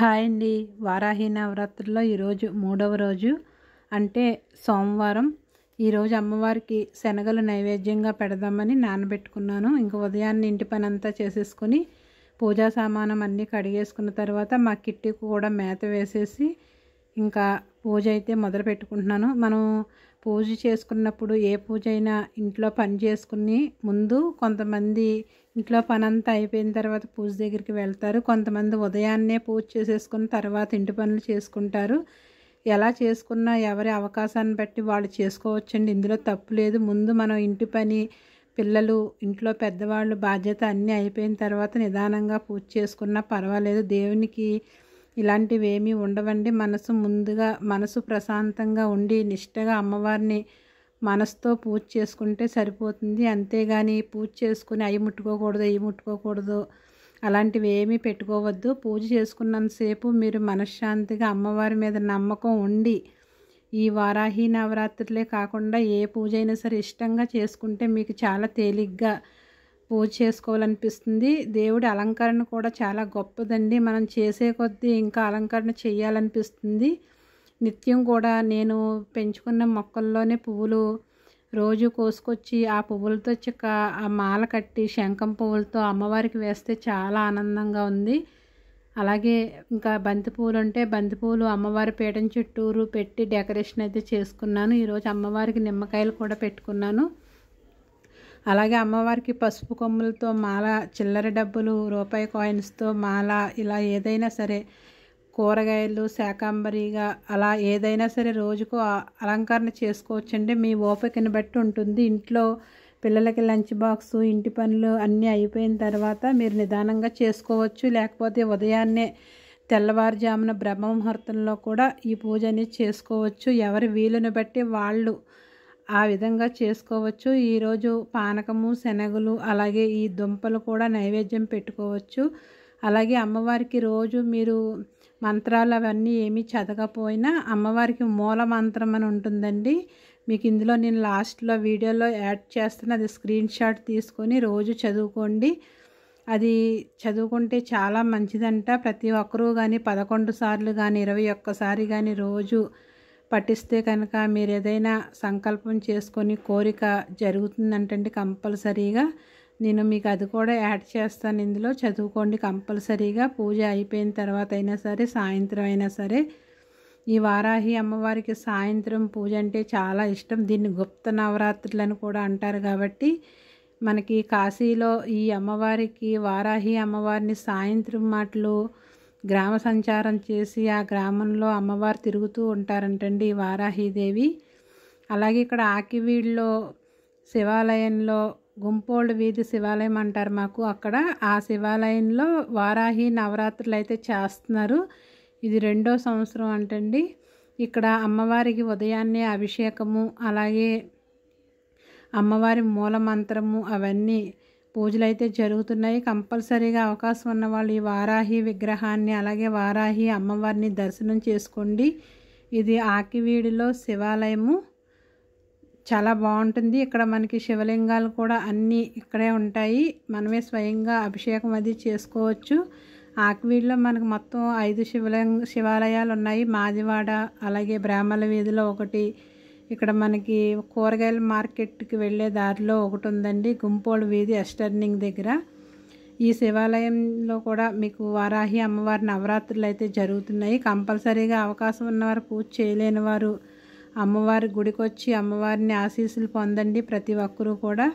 Hi అండి. వారాహి నవరాత్రుల్లో ఈరోజు మూడవ రోజు అంటే సోమవారం. ఈరోజు అమ్మవారికి శనగలు నైవేద్యంగా పెడదామని నానబెట్టుకున్నాను. ఇంక ఉదయాన్నే ఇంటి పని అంతా చేసేసుకుని పూజా సామానం అన్నీ కడిగేసుకున్న తర్వాత మా కిట్టికి కూడా మేత వేసేసి ఇంకా పూజ అయితే మొదలు పెట్టుకుంటున్నాను. మనం పూజ చేసుకున్నప్పుడు ఏ పూజ అయినా ఇంట్లో పని చేసుకుని ముందు కొంతమంది ఇంట్లో పని అంతా అయిపోయిన తర్వాత పూజ దగ్గరికి వెళ్తారు. కొంతమంది ఉదయాన్నే పూజ చేసేసుకున్న తర్వాత ఇంటి పనులు చేసుకుంటారు. ఎలా చేసుకున్నా ఎవరి అవకాశాన్ని బట్టి వాళ్ళు చేసుకోవచ్చండి. ఇందులో తప్పు లేదు. ముందు మనం ఇంటి పని, పిల్లలు, ఇంట్లో పెద్దవాళ్ళు బాధ్యత అన్నీ అయిపోయిన తర్వాత నిదానంగా పూజ చేసుకున్నా పర్వాలేదు. దేవునికి ఇలాంటివి ఏమీ ఉండవండి. మనసు ప్రశాంతంగా ఉండి నిష్టగా అమ్మవారిని మనసుతో పూజ చేసుకుంటే సరిపోతుంది. అంతేగాని పూజ చేసుకుని అవి ముట్టుకోకూడదు, ఇవి ముట్టుకోకూడదు అలాంటివి ఏమీ పెట్టుకోవద్దు. పూజ చేసుకున్నంతసేపు మీరు మనశ్శాంతిగా అమ్మవారి మీద నమ్మకం ఉండి ఈ వారాహి నవరాత్రులే కాకుండా ఏ పూజ అయినా సరే ఇష్టంగా చేసుకుంటే మీకు చాలా తేలిగ్గా పూజ చేసుకోవాలనిపిస్తుంది. దేవుడి అలంకరణ కూడా చాలా గొప్పదండి. మనం చేసే కొద్దీ ఇంకా అలంకరణ చేయాలనిపిస్తుంది. నిత్యం కూడా నేను పెంచుకున్న మొక్కల్లోనే పువ్వులు రోజు కోసుకొచ్చి ఆ పువ్వులతో ఆ మాల కట్టి శంఖం పువ్వులతో అమ్మవారికి వేస్తే చాలా ఆనందంగా ఉంది. అలాగే ఇంకా బంతి పువ్వులు ఉంటే బంతి పువ్వులు అమ్మవారి పీఠం చుట్టూరు పెట్టి డెకరేషన్ అయితే చేసుకున్నాను. ఈరోజు అమ్మవారికి నిమ్మకాయలు కూడా పెట్టుకున్నాను. అలాగే అమ్మవారికి పసుపు కొమ్ములతో మాల, చిల్లర డబ్బులు, రూపాయి కాయిన్స్తో మాల, ఇలా ఏదైనా సరే కూరగాయలు శాకాంబరిగా అలా ఏదైనా సరే రోజుకు అలంకరణ చేసుకోవచ్చండి. మీ ఓపికని బట్టి ఉంటుంది. ఇంట్లో పిల్లలకి లంచ్ బాక్సు, ఇంటి పనులు అన్నీ అయిపోయిన తర్వాత మీరు నిదానంగా చేసుకోవచ్చు. లేకపోతే ఉదయాన్నే తెల్లవారుజామున బ్రహ్మముహూర్తంలో కూడా ఈ పూజ అనేది చేసుకోవచ్చు. ఎవరి వీలుని బట్టి వాళ్ళు ఆ విధంగా చేసుకోవచ్చు. ఈరోజు పానకము, శనగలు, అలాగే ఈ దుంపలు కూడా నైవేద్యం పెట్టుకోవచ్చు. అలాగే అమ్మవారికి రోజు మీరు మంత్రాలు అవన్నీ ఏమీ చదవకపోయినా అమ్మవారికి మూల మంత్రం అని ఉంటుందండి. మీకు ఇందులో నేను లాస్ట్లో వీడియోలో యాడ్ చేస్తున్న అది స్క్రీన్ షాట్ తీసుకొని రోజు చదువుకోండి. అది చదువుకుంటే చాలా మంచిదంట. ప్రతి ఒక్కరూ కానీ 11 సార్లు కానీ 21 సారి కానీ రోజు పఠిస్తే కనుక మీరు ఏదైనా సంకల్పం చేసుకొని కోరిక జరుగుతుందంటండి కంపల్సరీగా. నేను మీకు అది కూడా యాడ్ చేస్తాను. ఇందులో చదువుకోండి కంపల్సరీగా. పూజ అయిపోయిన తర్వాత అయినా సరే, సాయంత్రం అయినా సరే. ఈ వారాహి అమ్మవారికి సాయంత్రం పూజ అంటే చాలా ఇష్టం. దీన్ని గుప్త నవరాత్రులు అని కూడా అంటారు. కాబట్టి మనకి కాశీలో ఈ అమ్మవారికి, వారాహి అమ్మవారిని సాయంత్రం మాటలు గ్రామ సంచారం చేసి ఆ గ్రామంలో అమ్మవారు తిరుగుతూ ఉంటారంటండి ఈ వారాహీదేవి. అలాగే ఇక్కడ ఆకివీడులో శివాలయంలో గుంపోళ్ళు వీధి శివాలయం అంటారు మాకు. అక్కడ ఆ శివాలయంలో వారాహి నవరాత్రులు అయితే చేస్తున్నారు. ఇది 2వ సంవత్సరం అంటండి. ఇక్కడ అమ్మవారికి ఉదయాన్నే అభిషేకము, అలాగే అమ్మవారి మూల మంత్రము అవన్నీ పూజలు అయితే జరుగుతున్నాయి. కంపల్సరీగా అవకాశం ఉన్న వాళ్ళు ఈ వారాహి విగ్రహాన్ని, అలాగే వారాహి అమ్మవారిని దర్శనం చేసుకోండి. ఇది ఆకివీడులో శివాలయము. చాలా బాగుంటుంది. ఇక్కడ మనకి శివలింగాలు కూడా అన్నీ ఇక్కడే ఉంటాయి. మనమే స్వయంగా అభిషేకం అది చేసుకోవచ్చు. ఆకివీడులో మనకు మొత్తం 5 శివాలయాలు ఉన్నాయి. మాదివాడ, అలాగే బ్రాహ్మణ వీధిలో ఒకటి, ఇక్కడ మనకి కూరగాయల మార్కెట్కి వెళ్ళే దారిలో ఒకటి ఉందండి, గుంపోళ్ళు వీధి ఎస్టర్నింగ్ దగ్గర. ఈ శివాలయంలో కూడా మీకు వారాహి అమ్మవారి నవరాత్రులు అయితే జరుగుతున్నాయి. కంపల్సరీగా అవకాశం ఉన్నవారు, పూజ చేయలేని వారు అమ్మవారి గుడికి వచ్చి అమ్మవారిని ఆశీస్సులు పొందండి. ప్రతి ఒక్కరూ కూడా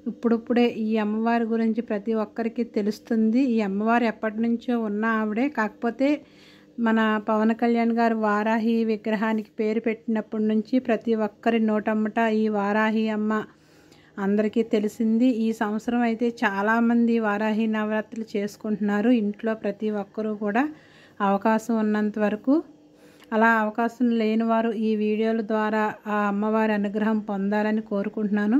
ఇప్పుడిప్పుడే ఈ అమ్మవారి గురించి ప్రతి ఒక్కరికి తెలుస్తుంది. ఈ అమ్మవారు ఎప్పటి నుంచో ఉన్న ఆవిడే. కాకపోతే మన పవన్ కళ్యాణ్ గారు వారాహి విగ్రహానికి పేరు పెట్టినప్పటి నుంచి ప్రతి ఒక్కరి నోటమ్మట ఈ వారాహి అమ్మ అందరికీ తెలిసింది. ఈ సంవత్సరం అయితే చాలామంది వారాహి నవరాత్రులు చేసుకుంటున్నారు ఇంట్లో ప్రతి ఒక్కరూ కూడా, అవకాశం ఉన్నంత వరకు. అలా అవకాశం లేని వారు ఈ వీడియోల ద్వారా ఆ అమ్మవారి అనుగ్రహం పొందాలని కోరుకుంటున్నాను.